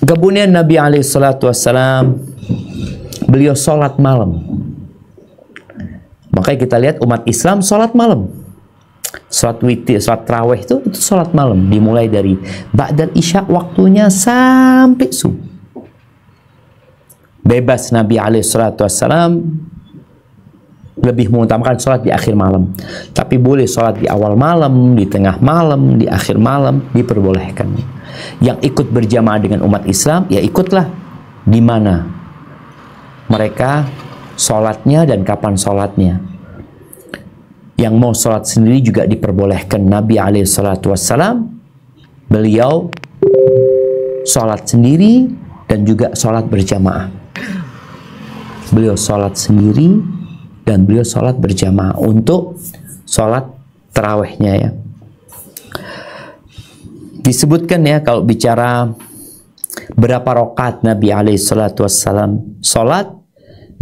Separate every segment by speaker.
Speaker 1: Kemudian Nabi SAW, beliau sholat malam. Makanya kita lihat umat Islam sholat malam. Sholat witir, sholat tarawih itu sholat malam. Dimulai dari ba'dal isya waktunya sampai subuh. Bebas Nabi SAW lebih mengutamakan sholat di akhir malam. Tapi boleh sholat di awal malam, di tengah malam, di akhir malam, diperbolehkan. Yang ikut berjamaah dengan umat Islam, ya ikutlah di mana mereka sholatnya dan kapan sholatnya. Yang mau sholat sendiri juga diperbolehkan. Nabi SAW, beliau sholat sendiri dan juga sholat berjamaah. Beliau sholat sendiri dan beliau sholat berjamaah untuk sholat tarawihnya ya. Disebutkan ya kalau bicara berapa rakaat Nabi SAW sholat,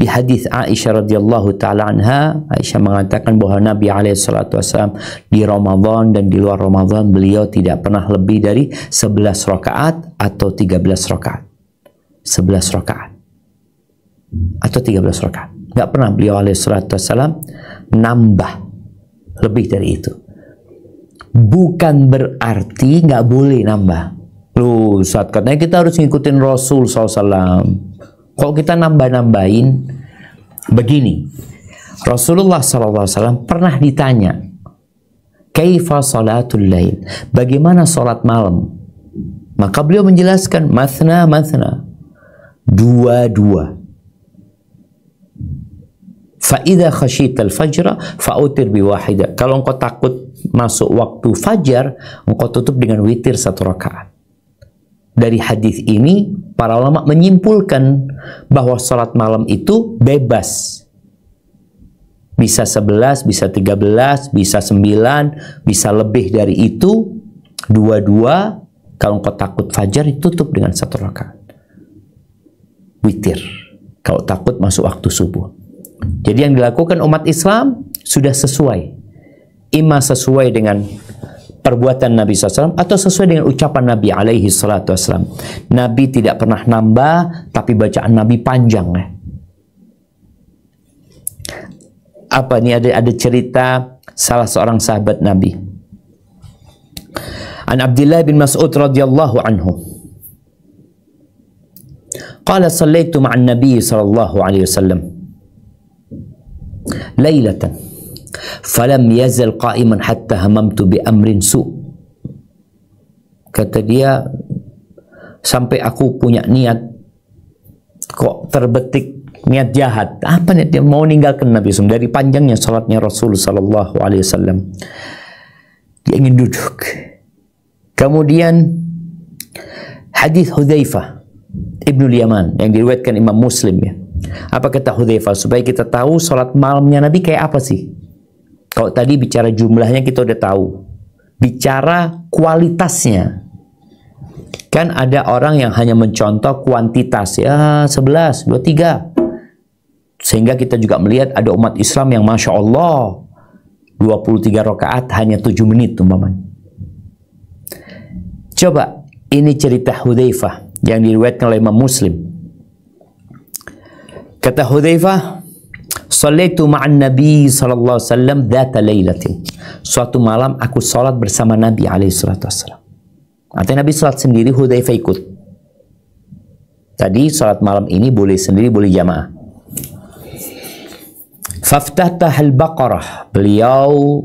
Speaker 1: di hadis Aisyah radhiyallahu taala anha, Aisyah mengatakan bahwa Nabi SAW di Ramadan dan di luar Ramadan beliau tidak pernah lebih dari 11 rakaat atau 13 rakaat. 11 rakaat atau 13 rakaat. Nggak pernah beliau SAW nambah lebih dari itu. Bukan berarti nggak boleh nambah. Loh, saat katanya kita harus ngikutin Rasul SAW. Kalau kita nambah-nambahin begini, Rasulullah SAW pernah ditanya, kaifa salatul lail, bagaimana salat malam? Maka beliau menjelaskan, mathna mathna, dua-dua. Fa idza khasyital fajra fa'utir biwahidah. Kalau engkau takut masuk waktu fajar, engkau tutup dengan witir 1 rakaat. Dari hadis ini, para ulama menyimpulkan bahwa sholat malam itu bebas. Bisa 11, bisa 13, bisa 9, bisa lebih dari itu. Dua-dua, kalau engkau takut fajar, tutup dengan 1 rakaat. Witir. Kalau takut masuk waktu subuh. Jadi yang dilakukan umat Islam sudah sesuai. Ima sesuai dengan perbuatan Nabi SAW atau sesuai dengan ucapan Nabi SAW. Nabi tidak pernah nambah, tapi bacaan Nabi panjang. Apa ini ada cerita salah seorang sahabat Nabi. An Abdullah bin Mas'ud radhiyallahu anhu. Qala sallaitu ma'an Nabi sallallahu alaihi wasallam lailatan falam yazal qa'iman hatta hamamtu bi amrin su. Kata dia, sampai aku punya niat, kok terbetik niat jahat. Apa niat dia? Mau meninggalkan Nabi SAW. Dari panjangnya salatnya Rasul sallallahu alaihi wasallam, dia ingin duduk. Kemudian hadis Hudzaifah Ibnul Yaman yang diriwayatkan Imam Muslim ya. Apa kata Hudzaifah? Supaya kita tahu salat malamnya Nabi kayak apa sih. Kalau tadi bicara jumlahnya kita udah tahu. Bicara kualitasnya. Kan ada orang yang hanya mencontoh kuantitas. Ya 11, 23. Sehingga kita juga melihat ada umat Islam yang Masya Allah 23 rakaat hanya 7 menit umpamanya. Coba, ini cerita Hudzaifah yang diriwayatkan oleh Imam Muslim. Kata Hudzaifah, "Shallaitu ma'an Nabi sallallahu alaihi wasallam dzata lailatin." Suatu malam aku salat bersama Nabi alaihi salatu wasallam. Artinya Nabi salat sendiri, Hudzaifah ikut. Tadi salat malam ini boleh sendiri, boleh jamaah. Faftatahal Baqarah. Beliau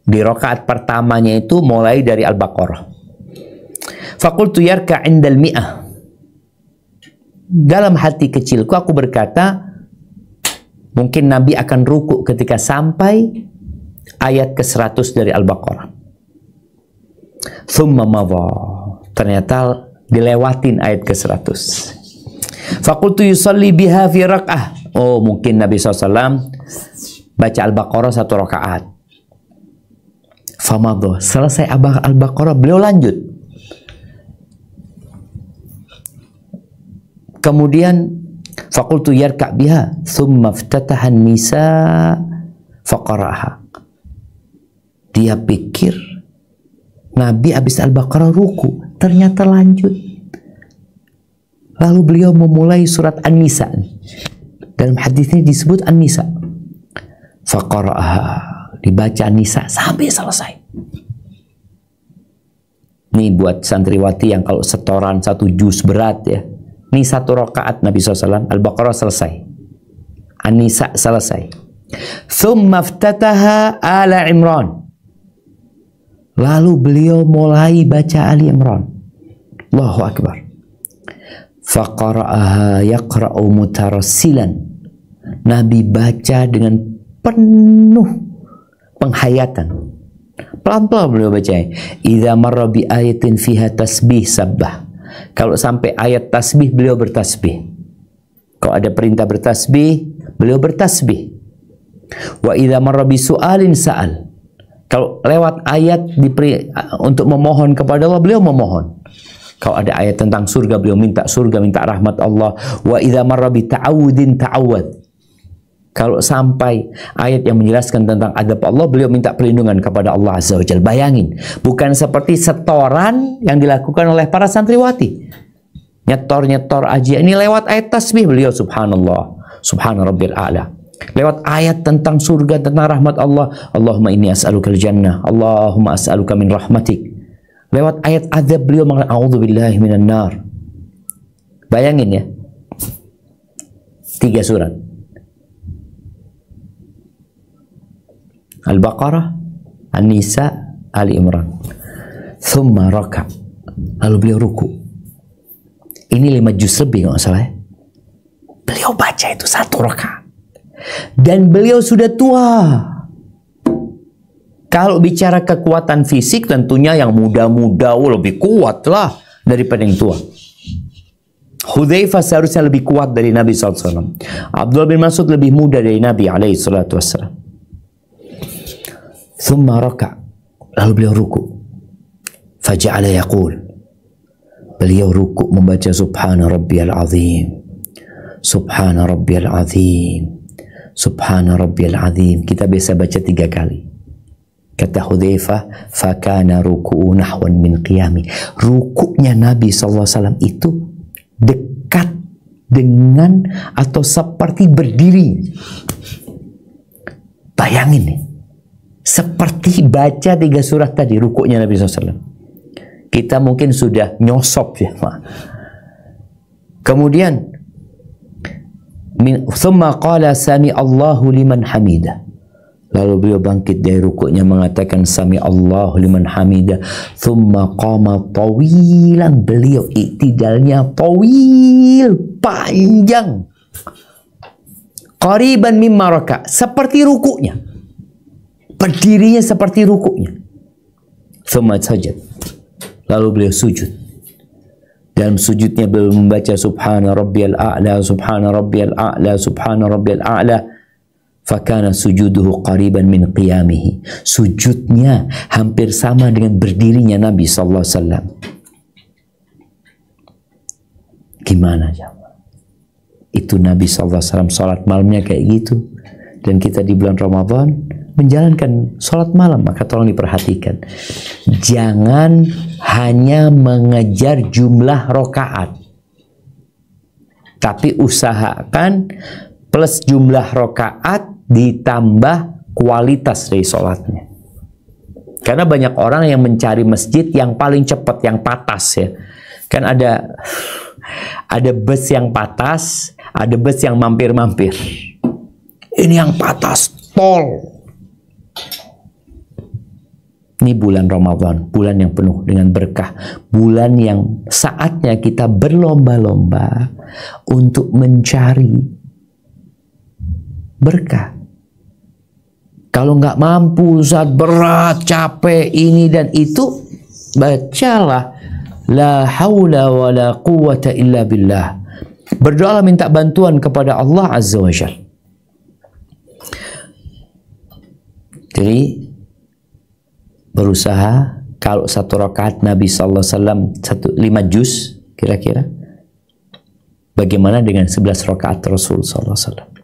Speaker 1: di rakaat pertamanya itu mulai dari Al-Baqarah. Faqultu yarka' indal mi'ah. Dalam hati kecilku aku berkata, mungkin Nabi akan ruku ketika sampai ayat ke-100 dari Al-Baqarah. Thumma madha. Ternyata dilewatin ayat ke-100. Faqultu yusalli biha fi rak'ah. Oh, mungkin Nabi SAW baca Al-Baqarah 1 rakaat. Famadha. Selesai Al-Baqarah, beliau lanjut. Kemudian faqultu yarka' biha thumma iftataha an-nisa faqara'aha. Dia pikir Nabi habis Al-Baqarah ruku, ternyata lanjut. Lalu beliau memulai surat An-Nisa. Dalam hadis ini disebut An-Nisa. Faqara'aha, dibaca An-Nisa sampai selesai. Ini buat santriwati yang kalau setoran 1 juz berat ya. Ini 1 rakaat Nabi SAW. Al-Baqarah selesai, An-Nisa selesai. Thumma iftataha ala Imran. Lalu beliau mulai baca Ali Imran. Allahu Akbar. Faqara'aha yaqra'u mutarassilan. Nabi baca dengan penuh penghayatan. Pelan-pelan beliau baca. Idza marra bi ayatin fiha tasbih sabbah. Kalau sampai ayat tasbih, beliau bertasbih. Kalau ada perintah bertasbih, beliau bertasbih. Wa idza marra bi su'alin sa'al. Kalau lewat ayat untuk memohon kepada Allah, beliau memohon. Kalau ada ayat tentang surga, beliau minta surga, minta rahmat Allah. Wa idza marra bi ta'awudin ta'awad. Kalau sampai ayat yang menjelaskan tentang adab Allah, beliau minta perlindungan kepada Allah Azza wa Jalla. Bayangin, bukan seperti setoran yang dilakukan oleh para santriwati. Nyetor-nyetor aja. Ini lewat ayat tasbih beliau, subhanallah, subhana rabbil a'la. Lewat ayat tentang surga, tentang rahmat Allah, Allahumma inni as'alukal jannah, Allahumma as'aluka min rahmatik. Lewat ayat azab beliau mengatakan a'udzubillahi minan nar. Bayangin ya, 3 surat. Al-Baqarah, An-Nisa, Ali Imran. Thumma raka. Lalu beliau ruku. Ini 5 juz lebih kalau nggak salah ya. Beliau baca itu 1 rakaat. Dan beliau sudah tua. Kalau bicara kekuatan fisik, tentunya yang muda-muda lebih kuat lah daripada yang tua. Hudzaifah seharusnya lebih kuat dari Nabi SAW. Abdullah bin Mas'ud lebih muda dari Nabi SAW. Thumma raka'. Lalu beliau ruku. Faja'ala yaqul. Beliau ruku membaca Subhana Rabbiyal Azim. Subhana Rabbiyal Azim. Subhana Rabbiyal Azim. Kita biasa baca 3 kali. Kata Hudzaifah, fakana ruku'u nahwan min qiyami. Rukuknya Nabi SAW itu dekat dengan atau seperti berdiri. Bayangin nih, seperti baca 3 surat tadi rukuknya Nabi SAW. Kita mungkin sudah nyosop ya. Kemudian thumma qala sami Allahu liman hamidah. Lalu beliau bangkit dari rukuknya mengatakan sami Allahu liman hamidah. Thumma qama tawilan. Beliau iktidalnya tawil, panjang. Qariban mimma raka, seperti rukuknya. Berdirinya seperti rukuknya. Thumma sajad. Lalu beliau sujud. Dalam sujudnya beliau membaca Subhana Rabbiyal A'la, Subhana Rabbiyal A'la, Subhana Rabbiyal A'la. Fakana sujuduhu qariban min qiyamihi. Sujudnya hampir sama dengan berdirinya Nabi SAW. Gimana jemaah? Itu Nabi SAW salat malamnya kayak gitu. Dan kita di bulan Ramadan menjalankan salat malam, maka tolong diperhatikan. Jangan hanya mengejar jumlah rakaat, tapi usahakan plus jumlah rakaat ditambah kualitas dari sholatnya. Karena banyak orang yang mencari masjid yang paling cepat, yang patas ya. Kan ada bus yang patas, ada bus yang mampir-mampir. Ini yang patas, tol. Ini bulan Ramadan, bulan yang penuh dengan berkah. Bulan yang saatnya kita berlomba-lomba untuk mencari berkah. Kalau nggak mampu, saat berat, capek, ini dan itu, bacalah la haula wa la quwwata illa billah. Berdoalah minta bantuan kepada Allah Azza wa Jalla. Jadi berusaha kalau 1 rakaat Nabi SAW 5 juz kira-kira. Bagaimana dengan 11 rakaat Rasul SAW?